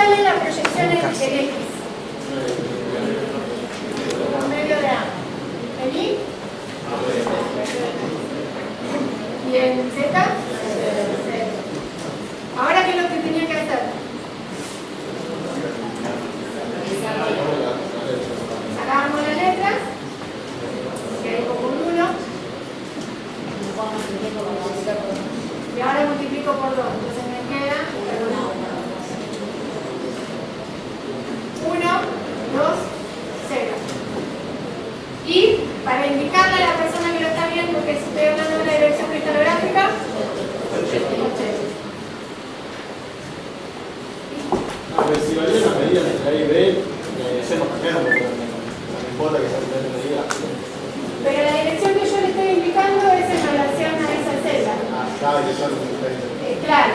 llama la proyección en X. Por medio de A. ¿En Y? ¿Y en Z? Ahora, ¿qué es lo que tenía que hacer? Sacábamos las letras, quedé con 1, y ahora multiplico por 2, entonces me queda 1, 2, 0. Y para indicarle a la persona que lo está viendo que estoy hablando de una dirección cristalográfica, 80. Pero si valía una medida entre A y B, hacemos cambiando, porque no importa que sea una medida. Pero la dirección que yo le estoy indicando es en relación a esa celda. Claro, que son diferentes. Claro.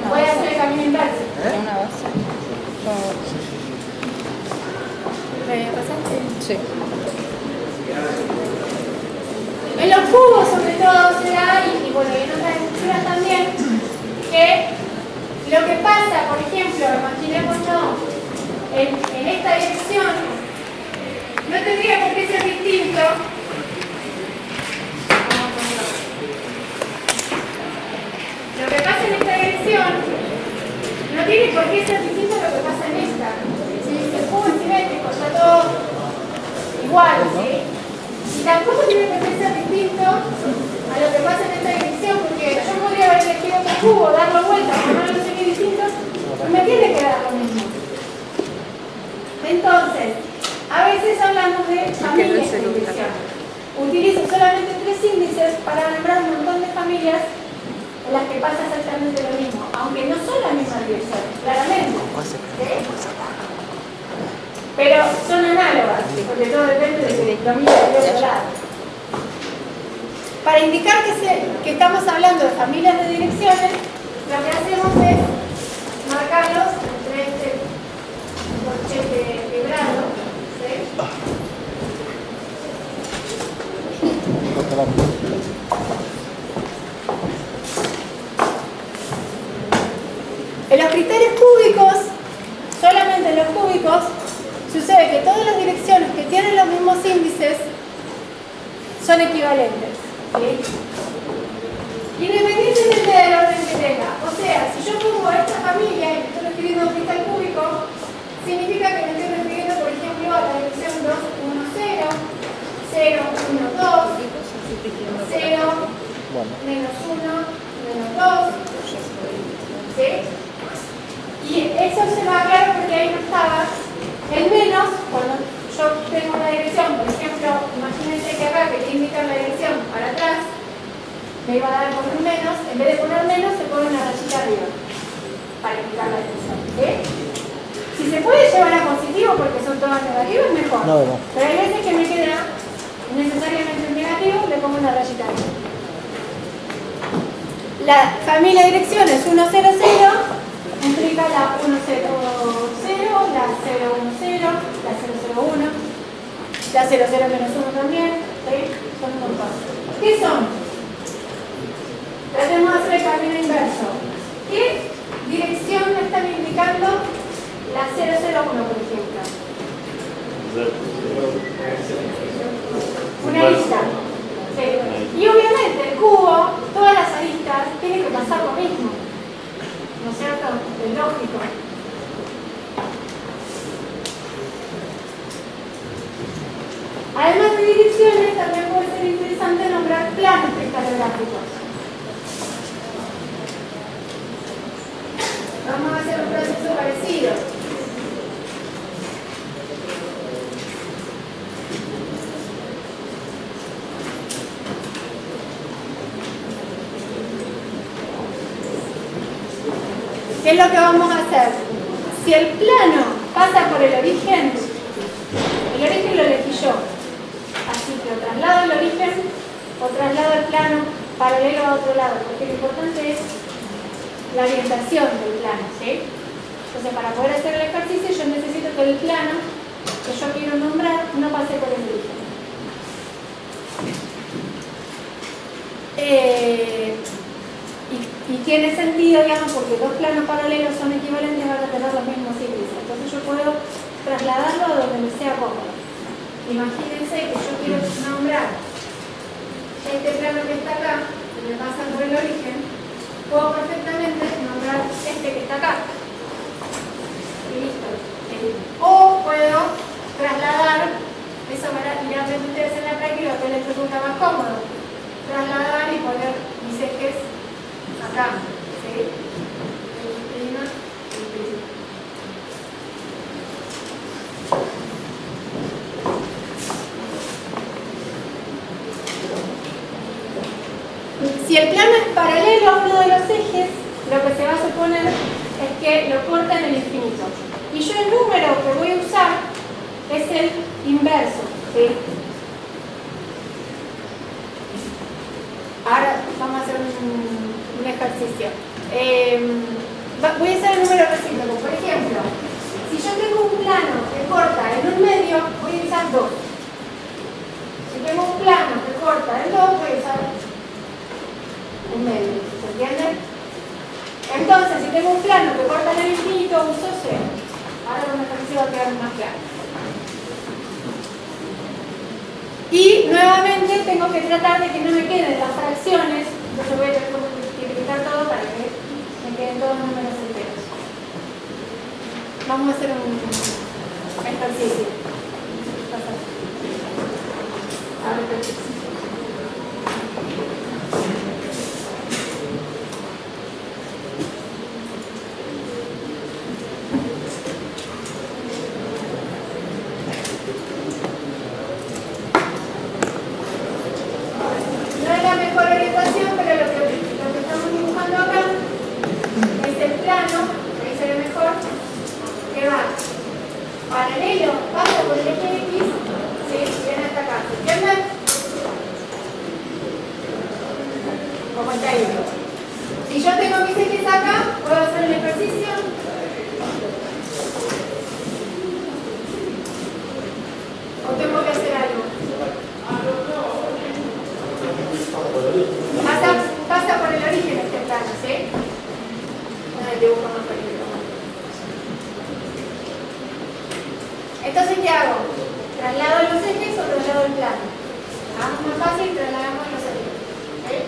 Voy a hacer el camino inverso. ¿Tiene una base? ¿Me pasaste? Sí. En los cubos, sobre todo, se da, y bueno, y en otras estructuras también, que lo que pasa, por ejemplo, imaginémonos en esta dirección, no tendría por qué ser distinto. Lo que pasa en esta dirección no tiene por qué ser distinto a lo que pasa en esta. Si el cubo es simétrico, está todo igual, ¿sí? Y tampoco tiene por qué ser distinto a lo que pasa en esta dirección, porque yo podría haber elegido otro cubo, darlo vuelta, ponerlo distintos, y me tiene que dar lo mismo. Entonces, a veces hablamos de familias de dirección. Utilizo solamente 3 índices para nombrar un montón de familias en las que pasa exactamente lo mismo, aunque no son las mismas direcciones, claramente. ¿Sí? Pero son análogas, porque todo depende de que domine de otro lado. Para indicar que estamos hablando de familias de direcciones, lo que hacemos es marcarlos entre este corchete quebrado, ¿sí? En los criterios cúbicos, solamente en los cúbicos, sucede que todas las direcciones que tienen los mismos índices son equivalentes, ¿sí? Independientemente del orden que tenga. O sea, si yo pongo esta familia y estoy escribiendo un cristal cúbico, significa que me estoy refiriendo, por ejemplo, a la dirección 2, 1, 0, 0, 1, 2, 0, menos 1, menos 2, ¿sí? Y eso se va claro porque ahí no estaba. El menos, cuando yo tengo una dirección, por ejemplo, imagínense que acá que indica la dirección para atrás, me iba a dar con un menos, en vez de poner menos se pone una rayita arriba para indicar la dirección, ¿sí? Si se puede llevar a positivo porque son todas negativas, mejor. No. Pero hay veces que me queda necesariamente en negativo, le pongo una rayita arriba. La familia de direcciones 1, 0, 0 implica la 1, 0, 0, la 0, 1, 0, la 0, 0, 1, la 0, 0, menos 1 también, ¿sí? Son un montón. ¿Qué son? Tratemos de hacer el camino inverso. ¿Qué dirección me están indicando la 001, por ejemplo? Una arista. ¿Sí? Y obviamente el cubo, todas las aristas, tienen que pasar lo mismo. ¿No es cierto? Es lógico. Además de direcciones, también puede ser interesante nombrar planos cristalográficos. Vamos a hacer un proceso parecido. ¿Qué es lo que vamos a hacer? Si el plano pasa por el origen lo elegí yo. Así que o traslado el origen o traslado el plano paralelo a otro lado, porque lo importante es la orientación del plano, ¿sí? Entonces, para poder hacer el ejercicio, yo necesito que el plano que yo quiero nombrar no pase por el origen. Y Y tiene sentido, digamos, porque dos planos paralelos son equivalentes, van a tener los mismos índices. Entonces yo puedo trasladarlo a donde me sea cómodo. Imagínense que yo quiero nombrar este plano que está acá, que me pasa por el origen, puedo perfectamente nombrar este que está acá. Y listo. O puedo trasladar, eso irán viendo ustedes en la práctica, que les resulta más cómodo. Trasladar y poner mis ejes acá, ¿sí? Y prima. Si el plano es paralelo a uno de los ejes, lo que se va a suponer es que lo corta en el infinito. Y yo el número que voy a usar es el inverso, ¿sí? Ahora vamos a hacer un ejercicio. Voy a usar el número recíproco. Por ejemplo, si yo tengo un plano que corta en un medio, voy a usar 2. Si tengo un plano que corta en 2, voy a usar un medio. ¿Se entiende? Entonces, si tengo un plano que corta en el infinito, uso 0. Ahora con el ejercicio va a quedar más claro. Y nuevamente tengo que tratar de que no me queden las fracciones, entonces voy a tener que multiplicar todo para que me queden todos los números enteros. Vamos a hacer un ejercicio. A ver, paralelo, pasa por el eje X, ¿sí? Viene hasta acá, ¿se entiende? Como está ahí. Si yo tengo mis ejes acá, ¿puedo hacer el ejercicio? ¿O tengo que hacer algo? Pasa por el origen este plano, ¿sí? El dibujo más pequeño. Entonces, ¿qué hago? ¿Traslado los ejes o traslado el plano? Hagamos más fácil, trasladamos los ejes. ¿Okay?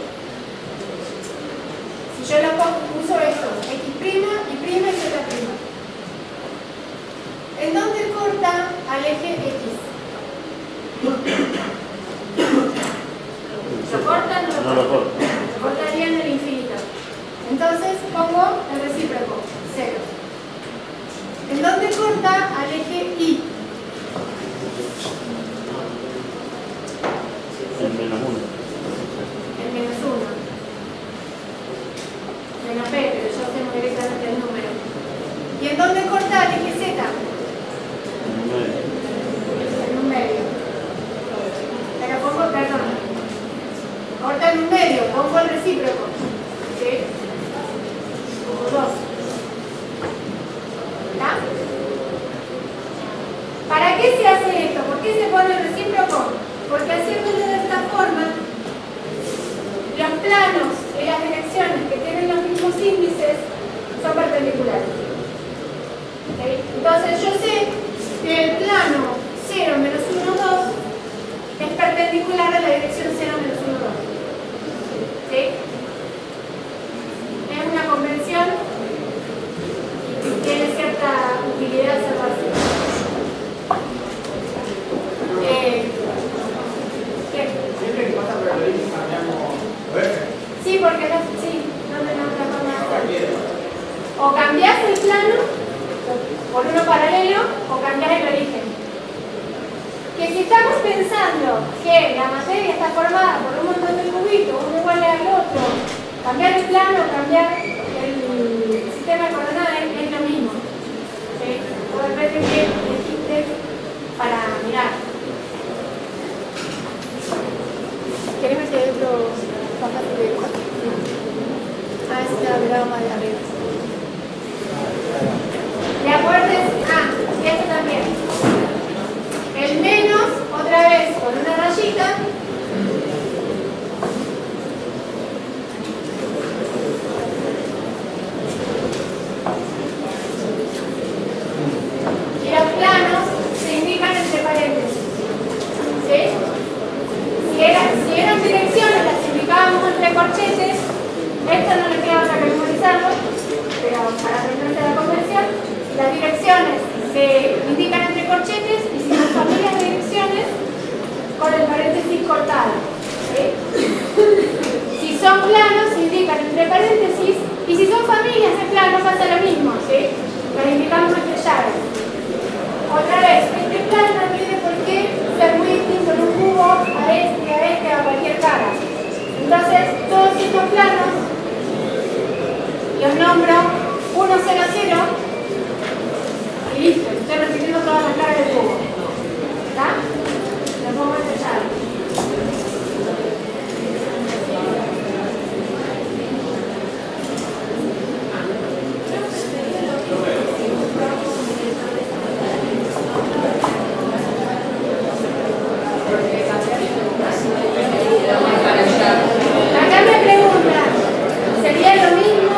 Si yo lo uso esto, x' y prima y z'. ¿En dónde corta al eje x? ¿Lo corta o no lo corta? No lo corta. Lo cortaría en el infinito. Entonces pongo el recíproco, 0. ¿En dónde corta al eje y? En menos 1. En menos 1. Menos b, pero yo tengo directamente el número. ¿Y en dónde corta al eje z? En un medio. En un medio. Pero pongo, perdón. Corta en un medio, pongo el recíproco. ¿Sí? Pongo 2. ¿Está? ¿Para qué se hace esto? ¿Por qué se pone el recíproco? Porque haciéndolo de esta forma, los planos y las direcciones que tienen los mismos índices son perpendiculares. ¿Okay? Entonces yo sé que el plano 0, menos 1, 2 es perpendicular a la dirección 0, menos 1, 2. ¿Sí? Es una convención y tiene cierta utilidad hacerlo así. Siempre que pasa por el origen cambiamos. Sí, porque no hay otra forma de hacerlo. O cambiás el plano por uno paralelo o cambiás el origen. Que si estamos pensando que la materia está formada por un montón de cubitos, uno igual al otro, cambiar el plano, cambiar el sistema de coordenadas es lo mismo. ¿Sí? O depende de qué elegiste para mirar. ¿Querés ver si hay otro bastante de dibujar? Ah, ese te la miraba más de arriba. ¿De acuerdo? Y esto también. El menos, otra vez, con una rayita. Esto no le queda otra que memorizarlo, pero para aprenderse la convención, las direcciones se indican entre corchetes y si son familias de direcciones, con el paréntesis cortado. ¿Sí? Si son planos, se indican entre paréntesis, y si son familias de planos, pasa lo mismo. ¿Sí? Los indicamos entre llaves. Otra vez, este plano no tiene por qué ser muy distinto en un cubo a este, a cualquier cara. Entonces, todos estos planos los nombro 1, 0, 0 y listo. Estoy repitiendo todas las caras del cubo. ¿Está? Lo pongo entre llaves. Acá me preguntan, ¿sería lo mismo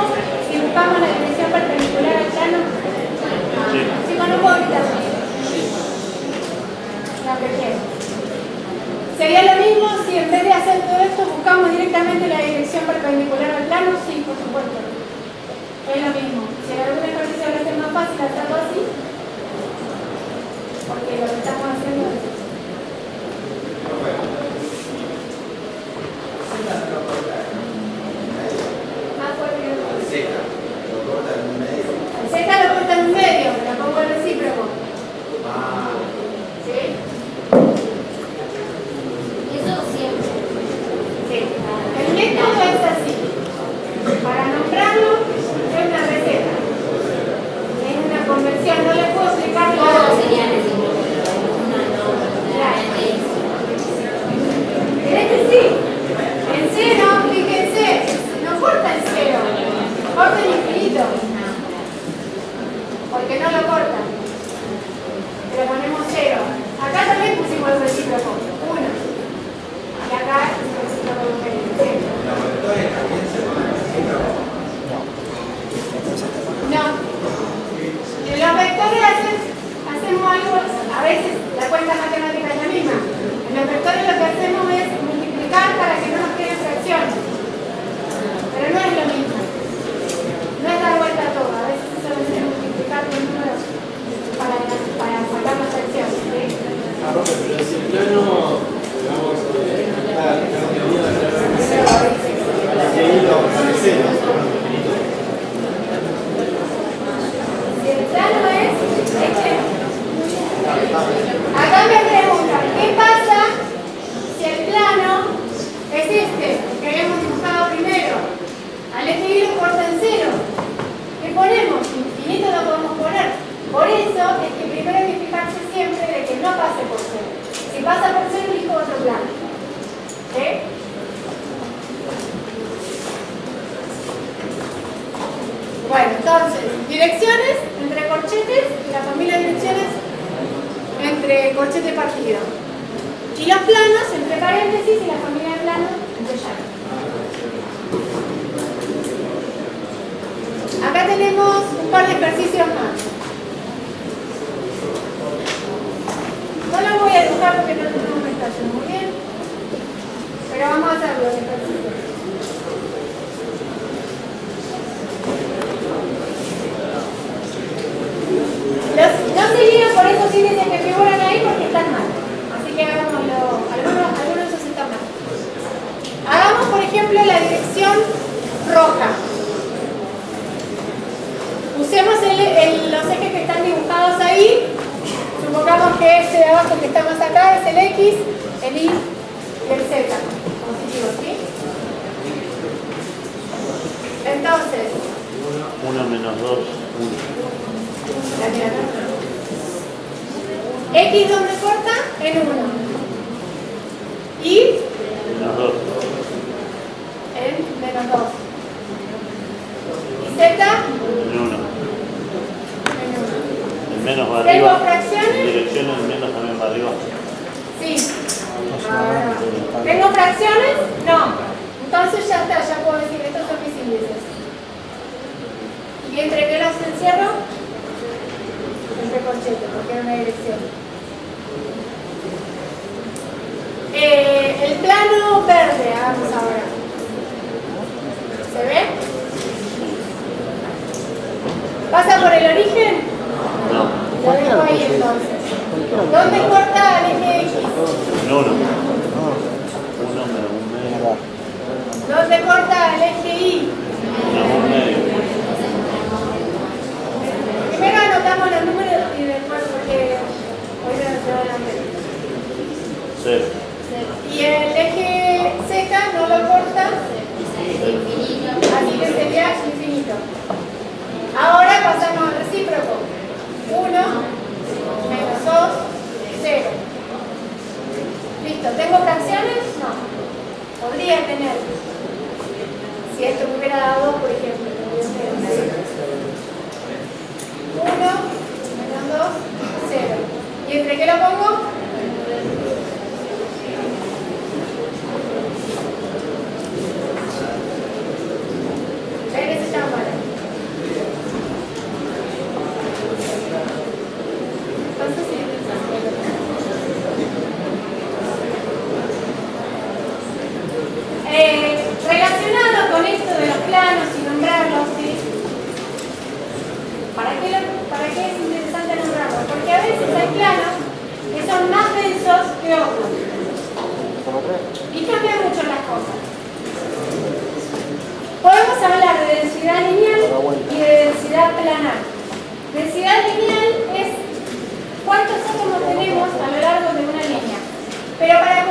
si buscamos la dirección perpendicular al plano? Chicos, no puedo quitar. La prefiero. ¿Sería lo mismo si en vez de hacer todo esto buscamos directamente la dirección perpendicular al plano? Sí, por supuesto. Es lo mismo. Si en algún ejercicio le hace más fácil hacerlo así, porque lo que estamos haciendo es eso. Más fuerte que el Z lo corta en un medio. El Z lo corta en un medio, pero pongo el recíproco. ¿Sí? Eso siempre. Sí. El método es así. Para nombrarlo es una receta. Es una conversión. No le puedo explicar nada. En este sí. En cero, fíjense, no corta en cero, corta en infinito. Porque no lo corta. Pero ponemos cero. Acá también pusimos el recíproco, 1. Y acá es el recíproco de 0. No. En los vectores hacemos algo, a veces la cuenta matemática es la misma. En los vectores lo que hacemos es multiplicar para que no nos queden fracciones. Pero no es lo mismo. No es dar vuelta a todo. A veces solamente multiplicar con números para sacar las fracciones. ¿Sí? Pero si el plano, digamos, está medido de la si el plano es este, acá me preguntan, ¿qué pasa si el plano es este que habíamos dibujado primero? Al elegir lo corta en cero. ¿Qué ponemos? Infinito lo podemos poner. Por eso es que primero hay que fijarse siempre de que no pase por cero. Si pasa por cero, elijo otro plano. ¿Sí? Bueno, entonces, direcciones entre corchetes y la familia de direcciones entre corchete partido. Y los planos entre paréntesis y la familia de planos entre llaves. Acá tenemos un par de ejercicios más. No los voy a dibujar porque no me está yendo muy bien, pero vamos a hacer los ejercicios. No seguido, por eso sí dicen que figuran ahí porque están mal. Así que hagámoslo. Algunos de esos están mal. Hagamos, por ejemplo, la dirección roja. Usemos los ejes que están dibujados ahí. Supongamos que este de abajo que está más acá es el X, el Y y el Z. Positivo, ¿sí? Entonces. 1 menos 2, 1. X donde corta en 1. Y Menos 2. en menos 2. Y Z En 1. en 1. El menos va ¿Tengo arriba. fracciones? En dirección el menos también va arriba. Sí. ¿Tengo fracciones? No. Entonces ya está, ya puedo decir, estos son mis índices. ¿Y entre qué los encierro? Entre corchetes, porque era una dirección. El plano verde, hagamos ahora. ¿Se ve? ¿Pasa por el origen? No. Lo dejo ahí entonces. ¿Dónde corta el eje X? En 1. 1 menos 1 medio. ¿Dónde corta el eje Y? Menos 1 medio. Primero anotamos los números y después porque hoy se nos va la mente. 0. Y el eje Z no lo corta, así que sería infinito. Ahora pasamos al recíproco. 1 menos 2, 0. Listo. ¿Tengo fracciones? No. Podría tener. Si esto me hubiera dado 2, por ejemplo. 1 menos 2, 0. ¿Y entre qué lo pongo? ¿Ven ese chámbara? Entonces sí. Relacionado con esto de los planos y nombrarlos, ¿sí? ¿Para qué es interesante nombrarlos? Porque a veces hay planos que son más densos que otros. Y cambian mucho las cosas. Podemos hablar de densidad lineal y de densidad planar. Densidad lineal es cuántos átomos tenemos a lo largo de una línea. Pero para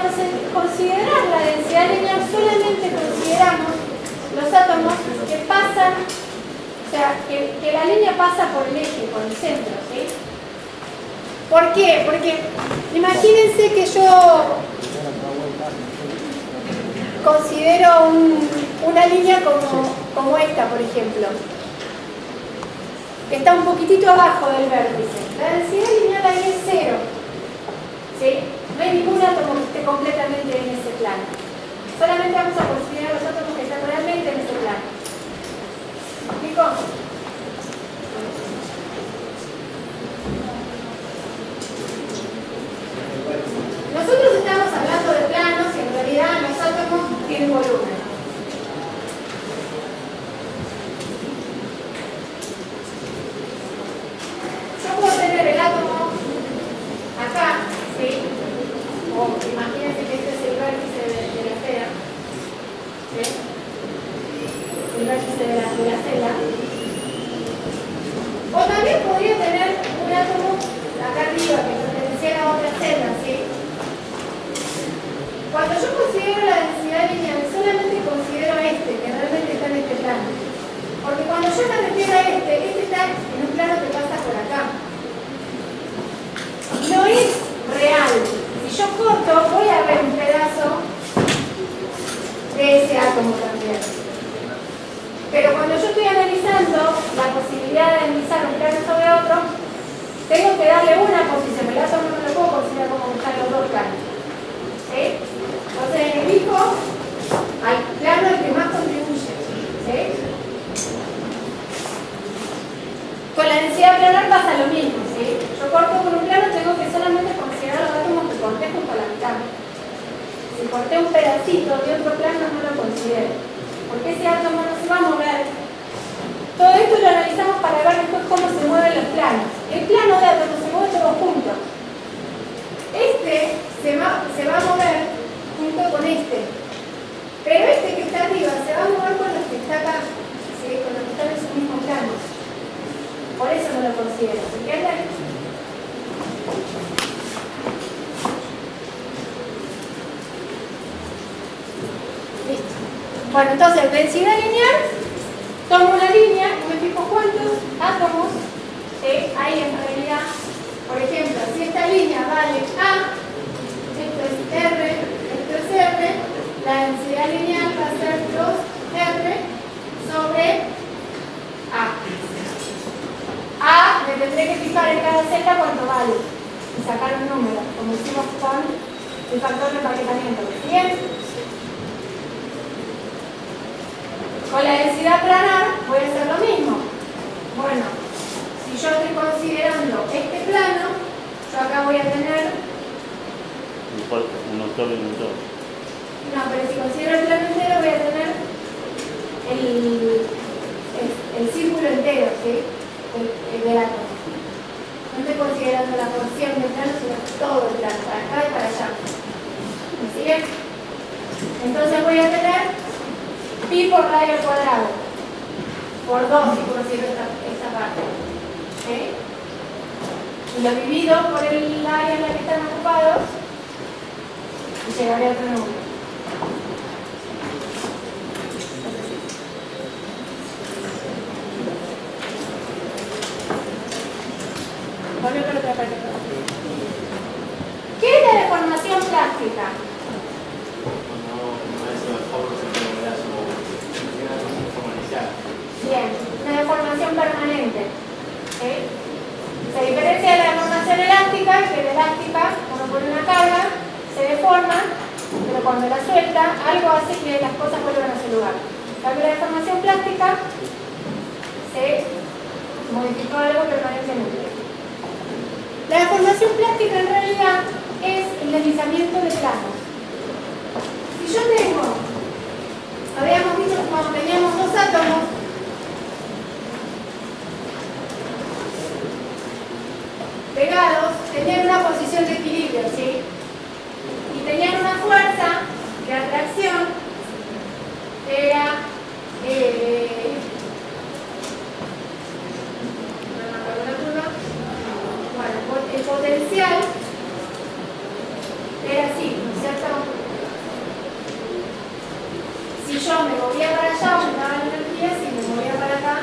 considerar la densidad lineal solamente consideramos los átomos que pasan, o sea, que la línea pasa por el eje, por el centro, ¿sí? ¿Por qué? Porque imagínense que yo considero una línea como esta, por ejemplo, que está un poquitito abajo del vértice. La densidad lineal ahí es 0, ¿sí? No hay ningún átomo que esté completamente en ese plano. Solamente vamos a considerar los átomos que están realmente en ese plano. ¿Me explico? Nosotros estamos hablando de planos y en realidad los átomos tienen volumen. Yo puedo tener el átomo acá, ¿sí? O imagínense que este es el vértice de la esfera, ¿sí? El vértice de la celda. O también podría tener un átomo acá arriba que perteneciera a otra celda, ¿sí? Cuando yo considero la densidad lineal, solamente considero este, que realmente está en este plano. Porque cuando yo me refiero a este está en un plano que pasa por acá. No es real. Si yo corto, voy a ver un pedazo de ese átomo también. Pero cuando yo estoy analizando la posibilidad de analizar un plano sobre otro, tengo que darle una posición. El átomo no lo puedo considerar como que están los dos planos. ¿Sí? Entonces, en el hijo, al plano el que más contribuye. ¿Sí? Con la densidad planar pasa lo mismo. ¿Sí? Yo corto por un plano, tengo que solamente considerar los átomos que corté junto a la mitad. Si corté un pedacito de otro plano, no lo considero. Porque ese átomo no se va a mover. Todo esto lo analizamos para ver después cómo se mueven los planos. El plano de átomos se mueve todo junto. Este se va a mover junto con este. Pero este que está arriba se va a mover con los que está acá, ¿sí? Con los que están en su mismo plano. Por eso no lo considero. ¿Se entienden? Listo. Bueno, entonces, densidad lineal, tomo una línea y me fijo cuántos átomos hay en realidad. Por ejemplo, si esta línea vale A, esto es R, esto es R, la densidad lineal va a ser 2R sobre A. A, me tendré que fijar en cada celda cuánto vale y sacar un número, como hicimos con el factor de empaquetamiento. ¿Bien? Con la densidad planar voy a hacer lo mismo. Bueno, si yo estoy considerando este plano, yo acá voy a tener... Un autor y un autor. No, pero si considero el plano entero voy a tener el círculo entero, ¿sí? del átomo. No estoy considerando la porción del plano, sino todo el plano, para acá y para allá. ¿Me siguen? Entonces voy a tener pi por radio al cuadrado, por 2 si considero esta parte. ¿Sí? Y lo divido por el área en la que están ocupados y llegaré a otro número. Volvió por otra parte. ¿Qué es la deformación plástica? Bien, una deformación permanente. ¿Sí? Se diferencia de la deformación elástica, que la elástica, cuando pone una carga, se deforma, pero cuando la suelta, algo hace que las cosas vuelvan a su lugar. En cambio, la deformación plástica se modificó algo permanentemente. La deformación plástica en realidad es el deslizamiento de planos. Si yo tengo, habíamos dicho que cuando teníamos dos átomos, pegados, tenían una posición de equilibrio, ¿sí? Y tenían una fuerza de atracción, era el potencial era así, ¿no es cierto? Si yo me movía para allá, aumentaba la energía, si me movía para acá,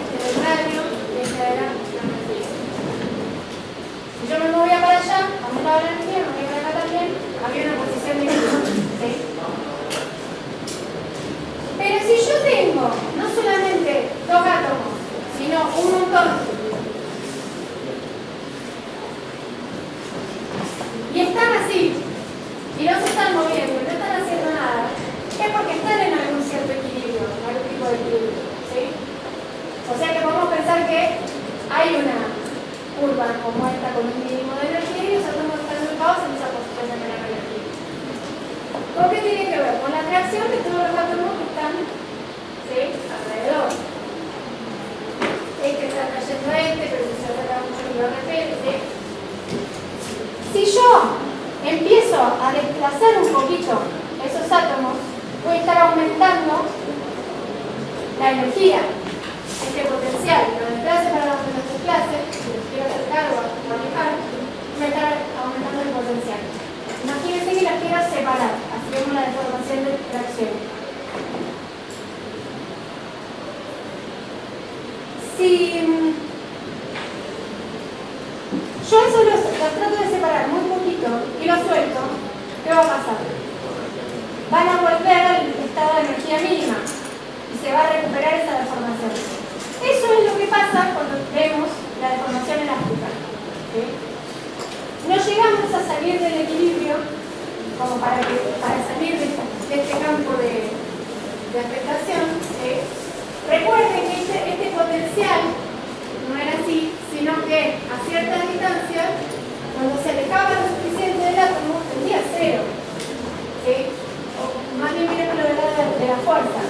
este era el radio y esta era la energía. Si yo me movía para allá, aumentaba la energía, me movía para acá también, había una posición de equilibrio, ¿sí? Pero si yo tengo no solamente dos átomos, sino un montón, y están así, y no se están moviendo, no están haciendo nada, es porque están en algún cierto equilibrio, algún tipo de equilibrio, ¿sí? O sea que podemos pensar que hay una curva como esta con un mínimo de energía y los átomos están ubicados en esa posición de menor energía. ¿Con qué tiene que ver? Con la atracción de todos los átomos que están, ¿sí?, alrededor. Este está trayendo a este, pero si se acerca mucho y lo repele, ¿sí? Si yo empiezo a desplazar un poquito esos átomos, voy a estar aumentando la energía, este potencial. Lo desplace para donde lo desplace, si los quiero acercar o alejar, voy a estar aumentando el potencial. Imagínense que las quiero separar, así vemos la deformación de tracción. Si yo eso los trato de separar muy poquito y lo suelto, ¿qué va a pasar? Van a volver al estado de energía mínima y se va a recuperar esa deformación. Eso es lo que pasa cuando vemos la deformación elástica, ¿sí? No llegamos a salir del equilibrio como para salir de este campo de afectación, ¿sí? Recuerden que este potencial no era así, sino que a cierta distancia, cuando se alejaba lo suficiente del átomo, tendría cero, ¿sí? O más bien miren lo de la fuerza.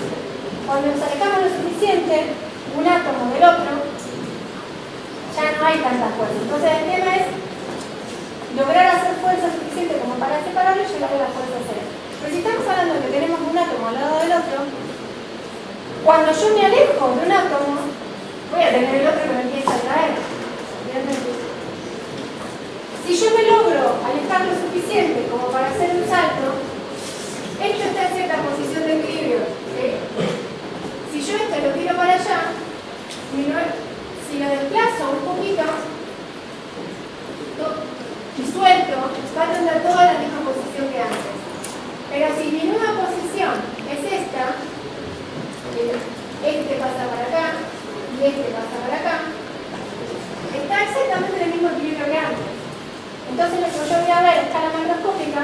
Cuando nos alejamos lo suficiente, un átomo del otro, ya no hay tanta fuerza. Entonces el tema es lograr hacer fuerza suficiente como para separarlo y llegar a la fuerza cero. Pero si estamos hablando de que tenemos un átomo al lado del otro, cuando yo me alejo de un átomo, voy a tener el otro que me empieza a traer. Si yo me logro alejar lo suficiente como para hacer un salto, esto está en cierta posición de equilibrio, ¿sí? Si yo esto lo tiro para allá, si lo desplazo un poquito y suelto, va a tener toda la misma posición que antes. Pero si mi nueva posición es esta, este pasa para acá y este pasa para acá, está exactamente en el mismo equilibrio que antes. Entonces lo que yo voy a ver a escala macroscópica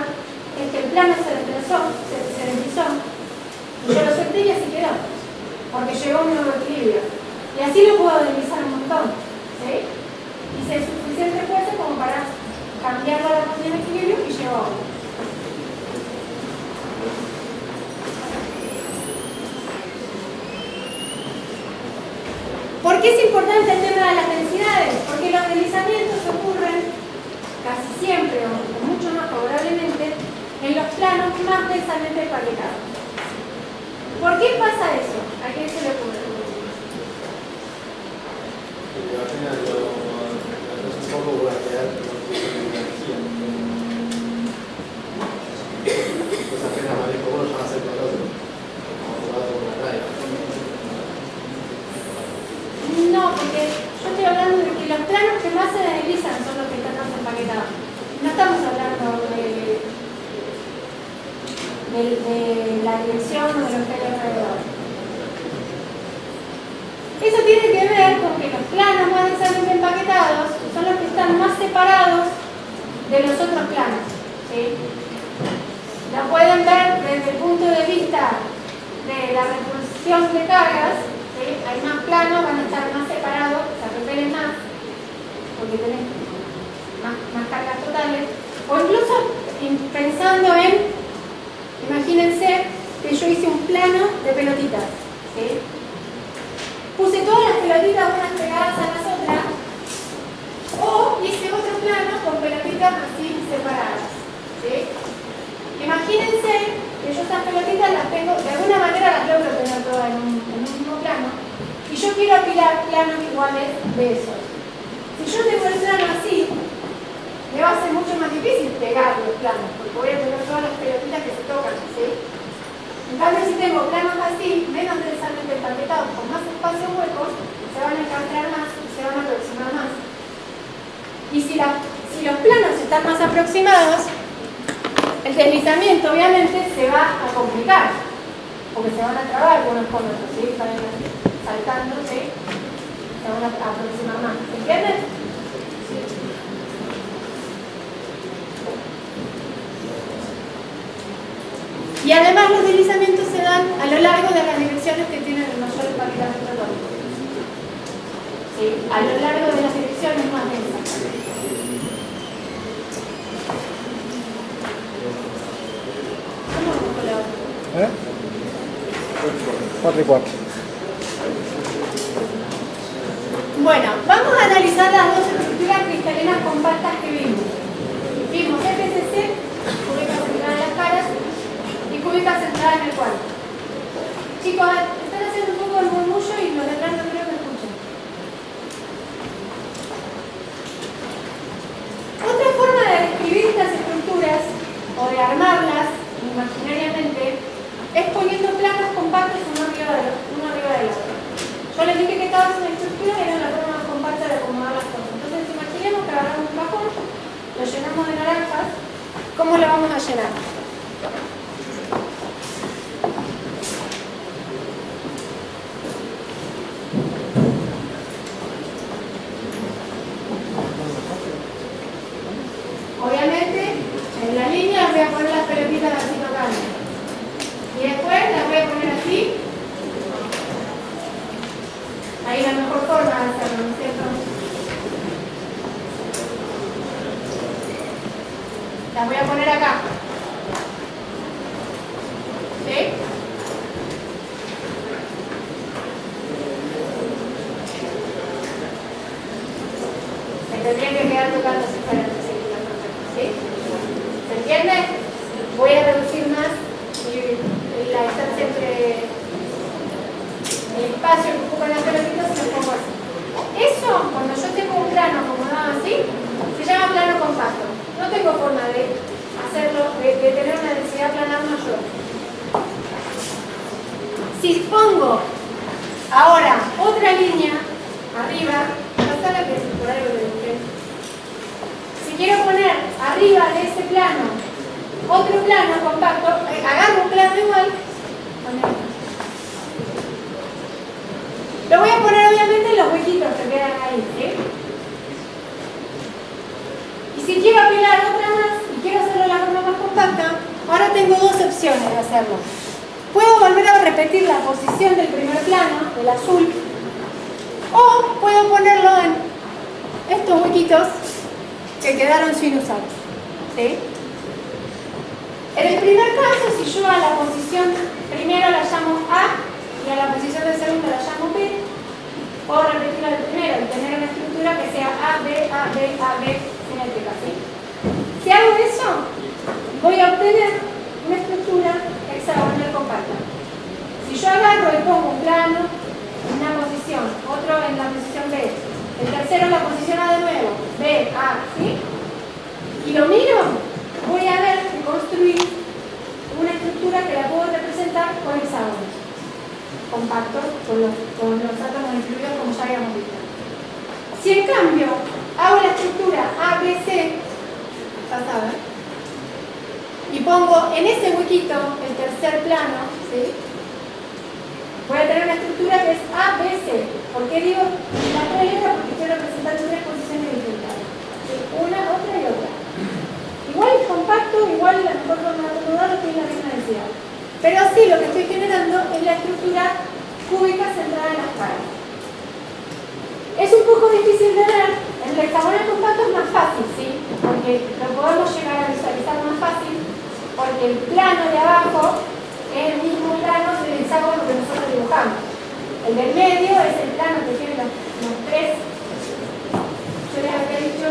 es que el plano se desplazó, se deslizó, y yo lo solté y así quedó, porque llegó a un nuevo equilibrio. Y así lo puedo deslizar un montón, ¿sí? Hice suficiente fuerza como para cambiarlo a la posición de equilibrio y llegó a uno. ¿Por qué es importante el tema de las densidades? Porque los deslizamientos ocurren casi siempre, o mucho más favorablemente, en los planos más densamente empaquetados. ¿Por qué pasa eso? ¿A quién se le ocurre? Porque al final un poco voy a quedar con energía. Pues apenas manejo uno ya va a ser con el otro. Como jugado con la raya. No, porque yo estoy hablando de que los planos que más se deslizan son los que están más empaquetados. No estamos hablando de la dirección o de los que hay alrededor. Eso tiene que ver con que los planos más densamente empaquetados son los que están más separados de los otros planos. ¿Sí? Lo pueden ver desde el punto de vista de la repulsión de cargas. ¿Sí? Hay más planos, van a estar más separados, se repelen más, porque tienen más cargas totales. O incluso pensando en, imagínense que yo hice un plano de pelotitas. ¿Sí? Puse todas las pelotitas unas pegadas a las otras, o hice otro plano con pelotitas así separadas. ¿Sí? Imagínense que yo esas pelotitas las tengo, de alguna manera las logro tener todas en un mismo plano, y yo quiero apilar planos iguales de esos. Si yo tengo el plano así, me va a ser mucho más difícil pegar los planos, porque voy a tener todas las pelotitas que se tocan. ¿Sí? En cambio, si tengo planos así, menos densamente empaquetados, con más espacios huecos, se van a encontrar más y se van a aproximar más. Y si los planos están más aproximados, el deslizamiento obviamente se va a complicar, porque se van a trabar algunos con otros, ¿sí? Están saltando, ¿sí? Se van a aproximar más. ¿Entienden? Sí. Y además los deslizamientos se dan a lo largo de las direcciones que tienen el mayor empaquetamiento tónico. ¿Sí? A lo largo de las direcciones más densas. ¿Eh? 4 y 4. Bueno, vamos a analizar las dos estructuras cristalinas compactas que vimos. Vimos FCC, cúbica centrada en las caras, y cúbica centrada en el cuarto. Chicos, están haciendo un poco de murmullo y los de atrás no creo que escuchen. Otra forma de describir estas estructuras, o de armarlas imaginariamente, es poniendo planos compactos uno arriba del otro. Yo les dije que cada estructura era la forma más compacta de acomodar las cosas. Entonces imaginemos que agarramos un cajón, lo llenamos de naranjas. ¿Cómo lo vamos a llenar? Obviamente, en la línea voy a poner las pelotitas así tocando. Y después las voy a poner así. Ahí la mejor forma de hacerlo, ¿no es cierto? Las voy a poner acá. ¿Sí? Se tendría que quedar tocando si fuera posible. ¿Sí? ¿Se entiende? Voy a reducir más la distancia entre el espacio que ocupan las pelotitas y lo pongo así. Eso, cuando yo tengo un plano acomodado así, se llama plano compacto. No tengo forma de hacerlo, de tener una densidad planar mayor. Si pongo ahora otra línea arriba, hasta la que por algo le dije. Si quiero poner arriba de ese plano otro plano compacto, agarro un plano igual, lo voy a poner obviamente en los huequitos que quedan ahí, ¿sí? Y si quiero apilar otra más y quiero hacerlo de la forma más compacta, ahora tengo dos opciones de hacerlo. Puedo volver a repetir la posición del primer plano, del azul, o puedo ponerlo en estos huequitos que quedaron sin usar, ¿sí? En el primer caso, si yo a la posición primero la llamo A y a la posición del segundo la llamo B, puedo repetir agarro y pongo un plano en una posición, otro en la posición B, el tercero en la posición A de nuevo, B, A, ¿sí? Y lo miro, voy a ver que construir una estructura que la puedo representar con hexágonos compactos, con los átomos incluidos como ya habíamos visto. Si en cambio hago la estructura ABC, ya saben, y pongo en ese huequito el tercer plano, ¿sí? Voy a tener una estructura que es ABC. ¿Por qué digo las tres letras? Porque estoy representando tres posiciones distintas. ¿Sí? Una, otra y otra. Igual es compacto, igual la mejor forma de acomodarlo tiene la misma densidad. Pero sí, lo que estoy generando es la estructura cúbica centrada en las caras. Es un poco difícil de ver. El hexagonal compacto es más fácil, ¿sí? Porque lo podemos llegar a visualizar más fácil, porque el plano de abajo es el mismo plano del hexágono que nosotros dibujamos. El del medio es el plano que tiene los tres. Yo les había dicho.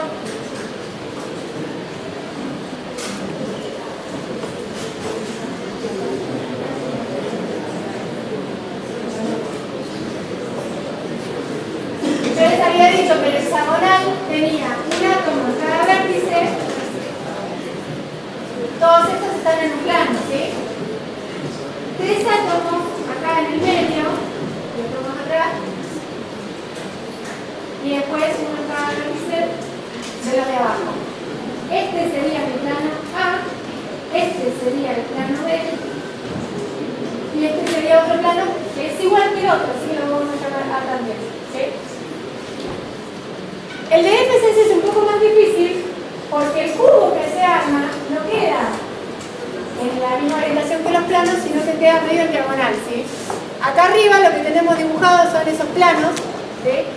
Yo les había dicho que el hexagonal tenía un átomo en cada vértice. Todos estos están en un plano, ¿sí? Tres átomos acá en el medio, y otro más atrás, y después uno en cada vértice de los de abajo. Este sería mi plano A, este sería el plano B, y este sería otro plano que es igual que el otro, así que lo vamos a llamar A también, ¿sí? El de FCC es un poco más difícil porque el cubo que se arma no queda en la misma orientación que los planos, sino que queda medio en diagonal, ¿sí? Acá arriba lo que tenemos dibujado son esos planos, ¿sí?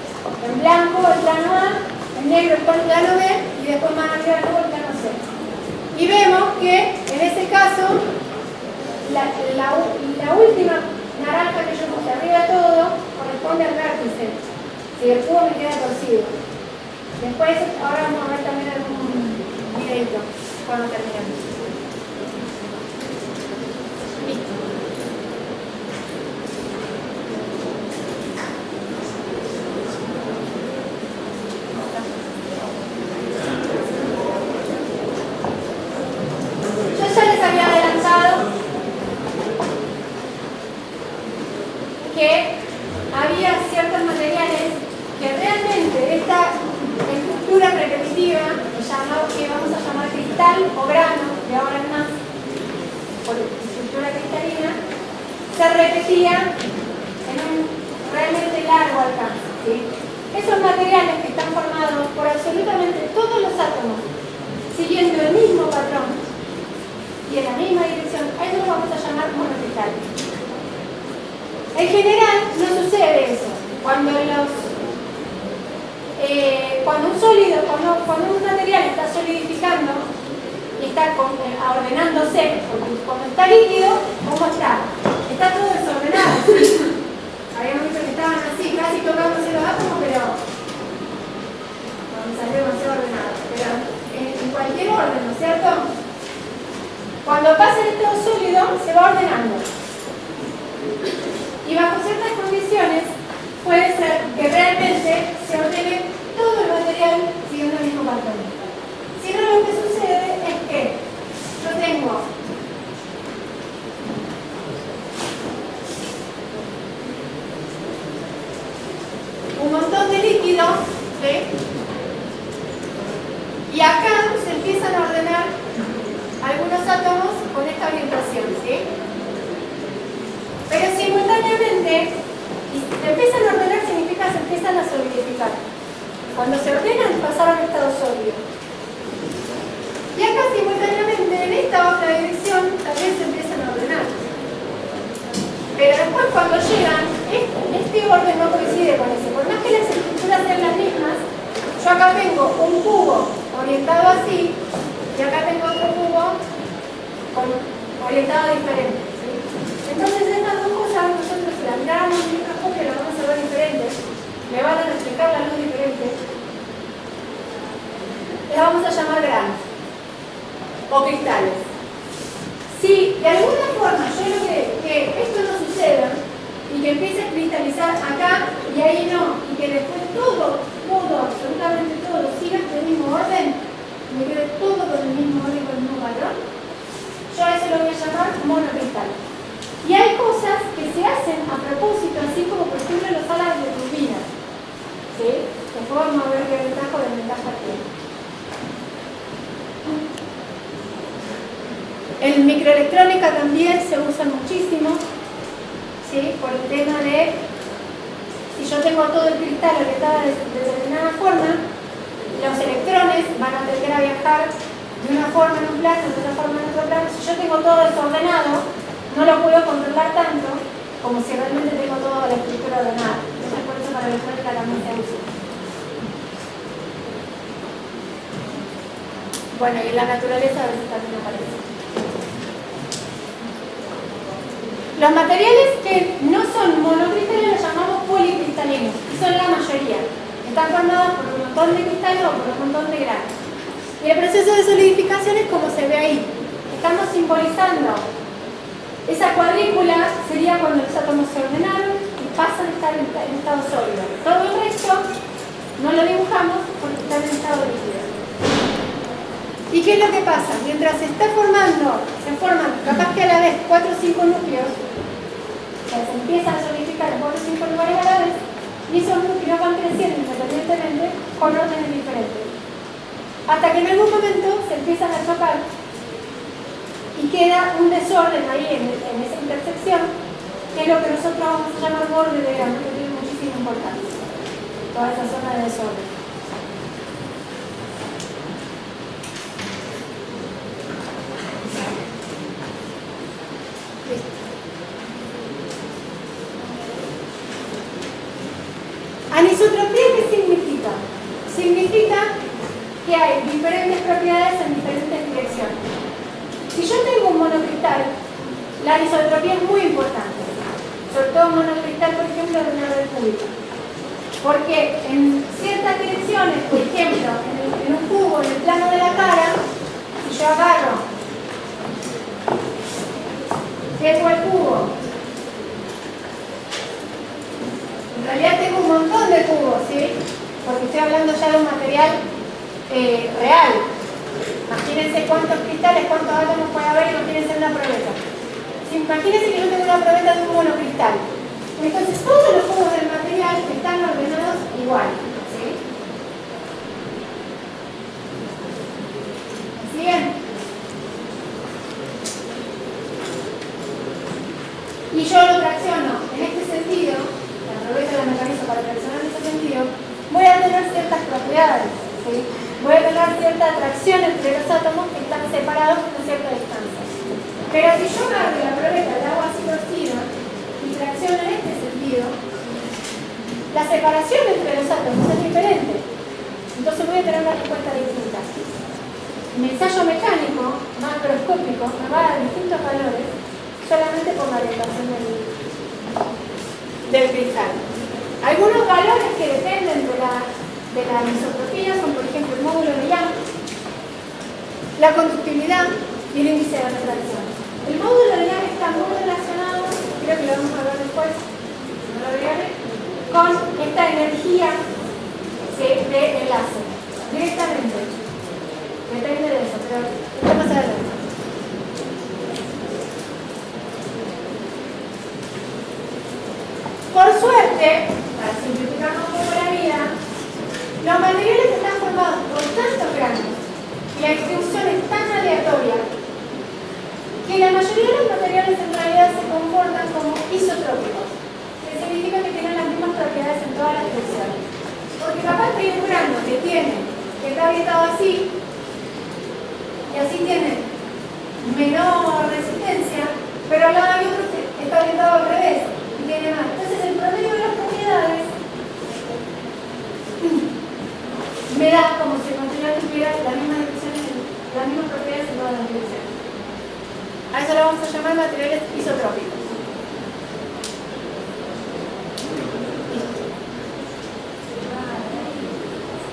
En blanco el plano A, en negro el plano B y después más arriba de nuevo el plano C. Y vemos que en ese caso la última naranja que yo puse arriba de todo corresponde al vértice. Si el cubo me queda torcido. Después, ahora vamos a ver también algún videito cuando terminemos. Listo. Yo ya les había adelantado que había ciertos materiales que realmente esta estructura repetitiva, que vamos a llamar cristal o grano, de ahora en más, por estructura cristalina, se repetía en un realmente largo alcance, ¿sí? Esos materiales que están formados por absolutamente todos los átomos, siguiendo el mismo patrón y en la misma dirección, a eso lo vamos a llamar monocristales. En general no sucede eso. Cuando un sólido, cuando un material está solidificando y está ordenándose, porque cuando está líquido, ¿cómo está? Está todo desordenado. Habíamos dicho que estaban así, casi tocándose los átomos, pero no salió demasiado ordenado. Pero en cualquier orden, ¿no es cierto? Cuando pasa el estado sólido, se va ordenando. Y bajo ciertas condiciones, puede ser que realmente se ordene todo el material siguiendo el mismo patrón. Si no, lo que sucede es que yo tengo un montón de líquido, ¿sí? Y acá se empiezan a ordenar algunos átomos con esta orientación, ¿sí? Pero simultáneamente, y se empiezan a ordenar significa se empiezan a solidificar. Cuando se ordenan, pasaron a estado sólido. Y acá simultáneamente, en esta otra dirección, también se empiezan a ordenar. Pero después cuando llegan, este orden no coincide con ese. Por más que las estructuras sean las mismas, yo acá tengo un cubo orientado así, y acá tengo otro cubo orientado diferente, ¿sí? Entonces estas dos cosas nosotros si las miráramos en el microscopio las vamos a ver diferentes, me van a reflejar la luz diferente. Las vamos a llamar granos o cristales. Si de alguna forma yo logré que esto no suceda, que empiece a cristalizar acá y ahí no, y que después todo, absolutamente todo, siga el mismo orden, me quede todo con el mismo orden, con el mismo valor, yo a eso lo voy a llamar monocristal. Y hay cosas que se hacen a propósito, así como por ejemplo los alas de turbina, ¿sí? Después vamos a ver qué ventaja o desventaja tiene. En microelectrónica también se usa muchísimo, ¿sí? Por el tema de, si yo tengo todo el cristal orientado de determinada forma, los electrones van a tender a viajar de una forma en un plano, de otra forma en otro plano. Si yo tengo todo desordenado, no lo puedo controlar tanto como si realmente tengo toda la estructura ordenada. Entonces por eso para la electrónica también se usa. Bueno, y en la naturaleza a veces también aparece. Los materiales que no son monocristalinos los llamamos policristalinos, y son la mayoría. Están formados por un montón de cristales o por un montón de granos. Y el proceso de solidificación es como se ve ahí. Estamos simbolizando esa cuadrícula, sería cuando los átomos se ordenaron y pasan a estar en estado sólido. Todo el resto no lo dibujamos porque están en estado líquido. ¿Y qué es lo que pasa? Mientras se está formando, se forman capaz que a la vez 4 o 5 núcleos, o sea, se empiezan a solidificar en 4 o 5 lugares a la vez, y esos núcleos van creciendo independientemente con órdenes diferentes. Hasta que en algún momento se empiezan a chocar y queda un desorden ahí en esa intersección, que es lo que nosotros vamos a llamar borde de grano, que tiene muchísima importancia. Toda esa zona de desorden. Anisotropía, ¿qué significa? Significa que hay diferentes propiedades en diferentes direcciones. Si yo tengo un monocristal, la anisotropía es muy importante. Sobre todo un monocristal, por ejemplo, de una red cúbica. Porque en ciertas direcciones, por ejemplo, en un cubo, en el plano de la cara, si yo agarro, tengo el cubo, en realidad tengo un montón de cubos, ¿sí? Porque estoy hablando ya de un material real. Imagínense cuántos cristales, cuántos átomos puede haber, imagínense una probeta. Imagínense que yo tengo una probeta de un monocristal. Entonces todos los cubos del material están ordenados igual, ¿sí? ¿Siguen? Y yo lo tracciono en este sentido, aprovecho la mecánica para traccionar en ese sentido, voy a tener ciertas propiedades, ¿sí? Voy a tener cierta atracción entre los átomos que están separados a cierta distancia. Pero si yo agarro la probeta del agua así torcida y tracciono en este sentido, la separación entre los átomos es diferente. Entonces voy a tener una respuesta distinta. Mi ensayo mecánico, macroscópico, me va a dar distintos valores solamente por la orientación del cristal. Algunos valores que dependen de la anisotropía son, por ejemplo, el módulo de Young, la conductividad y el índice de refracción. El módulo de Young está muy relacionado, creo que lo vamos a ver después, no lo veré, con esta energía de enlace, directamente. Depende de eso, pero vamos a ver. Por suerte, para simplificar un poco la vida, los materiales están formados por tantos granos y la distribución es tan aleatoria que la mayoría de los materiales en realidad se comportan como isotrópicos, que significa que tienen las mismas propiedades en todas las direcciones. Porque capaz que hay un grano que está orientado así, y así tiene menor resistencia, pero al lado hay otro que está orientado al revés y tiene más. Entonces el promedio de las propiedades me da como si el material tuviera las mismas propiedades en todas las direcciones. A eso lo vamos a llamar materiales isotrópicos.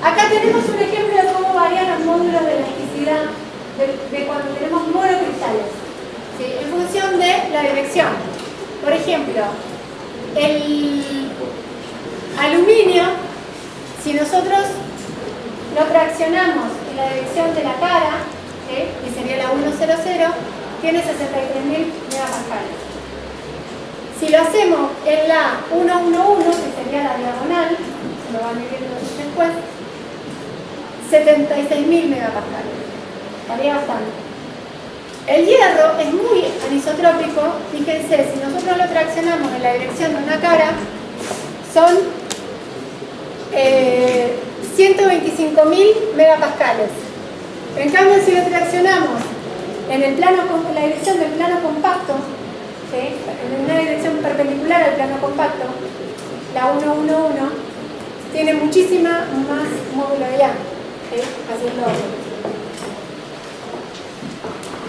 Acá tenemos un ejemplo de cómo varían los módulos de elasticidad de cuando tenemos monocristales, ¿sí? En función de la dirección. Por ejemplo, El aluminio, si nosotros lo traccionamos en la dirección de la cara, que sería la 100, tiene 63.000 megapascales. Si lo hacemos en la 111, que sería la diagonal, lo van a ir viendo después, 76.000 megapascales. Varía bastante. El hierro es muy anisotrópico. Fíjense, si nosotros lo traccionamos en la dirección de una cara, son 125.000 megapascales. En cambio, si lo traccionamos en la dirección del plano compacto, ¿sí?, en una dirección perpendicular al plano compacto, la 111 tiene muchísima más módulo de llave, ¿sí?, haciendo.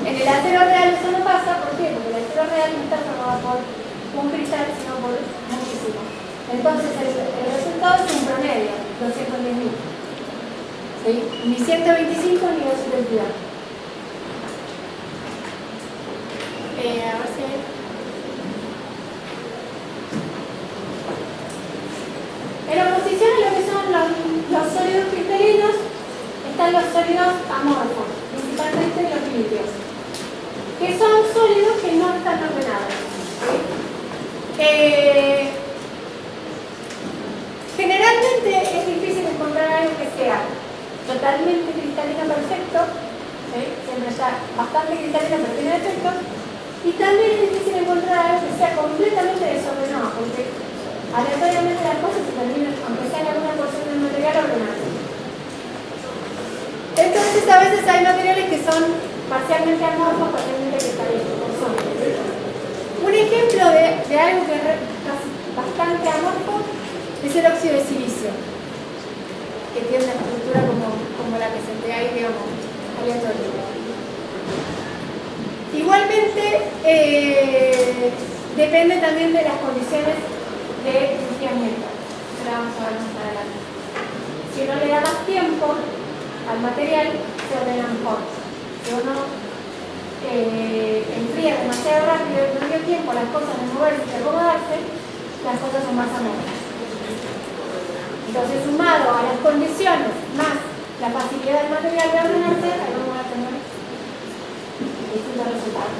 En el acero real eso no pasa. ¿Por qué? Porque el acero real no está formado por un cristal, sino por muchísimo. Entonces el resultado es un promedio, 210.000. ¿Sí? Ni 125 ni 222. A ver si... En oposición a lo que son los sólidos cristalinos, están los sólidos amorfos, principalmente los vidrios, que son sólidos que no están ordenados. ¿Sí? Generalmente es difícil encontrar algo que sea totalmente cristalino perfecto, ¿sí?, siempre está bastante cristalino pero tiene defectos, y también es difícil encontrar algo que sea completamente desordenado, porque aleatoriamente las cosas se terminan, aunque sea en alguna porción del material, ordenando. Entonces a veces hay materiales que son parcialmente amorfos, parcialmente cristalinos. Un ejemplo de algo que es bastante amorfo es el óxido de silicio, que tiene una estructura como la que se ve ahí, digamos, aleatoria. Igualmente, depende también de las condiciones de enfriamiento. Eso lo vamos a ver más adelante. Si uno le da más tiempo al material, se ordena mejor. Si uno enfría demasiado rápido y no dio tiempo a las cosas de moverse y de acomodarse, las cosas son más amorfas. Entonces, sumado a las condiciones más la facilidad del material de ordenarse, ahí vamos a tener distintos resultados.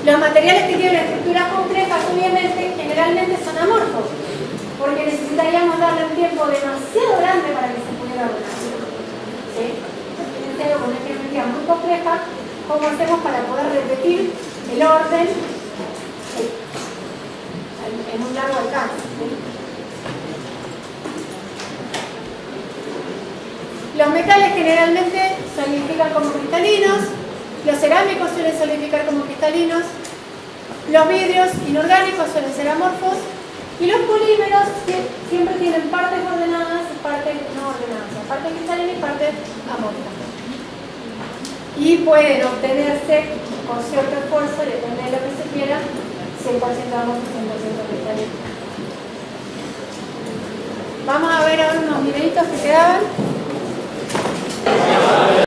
Los materiales que tienen estructuras complejas, obviamente, generalmente son amorfos, porque necesitaríamos darle un tiempo demasiado grande para que se pudiera ordenar. ¿Sí? Fíjense algo con una geometría muy compleja, ¿cómo hacemos para poder repetir el orden en un largo alcance? ¿Sí? Los metales generalmente solidifican como cristalinos, los cerámicos suelen solidificar como cristalinos, los vidrios inorgánicos suelen ser amorfos, y los polímeros siempre tienen partes ordenadas y partes no ordenadas, o partes cristalinas y partes amorfas. Y pueden obtenerse con cierto esfuerzo, depende de lo que se quiera, 100% amorfos y 100% cristalinos. Vamos a ver ahora unos videitos que quedaban.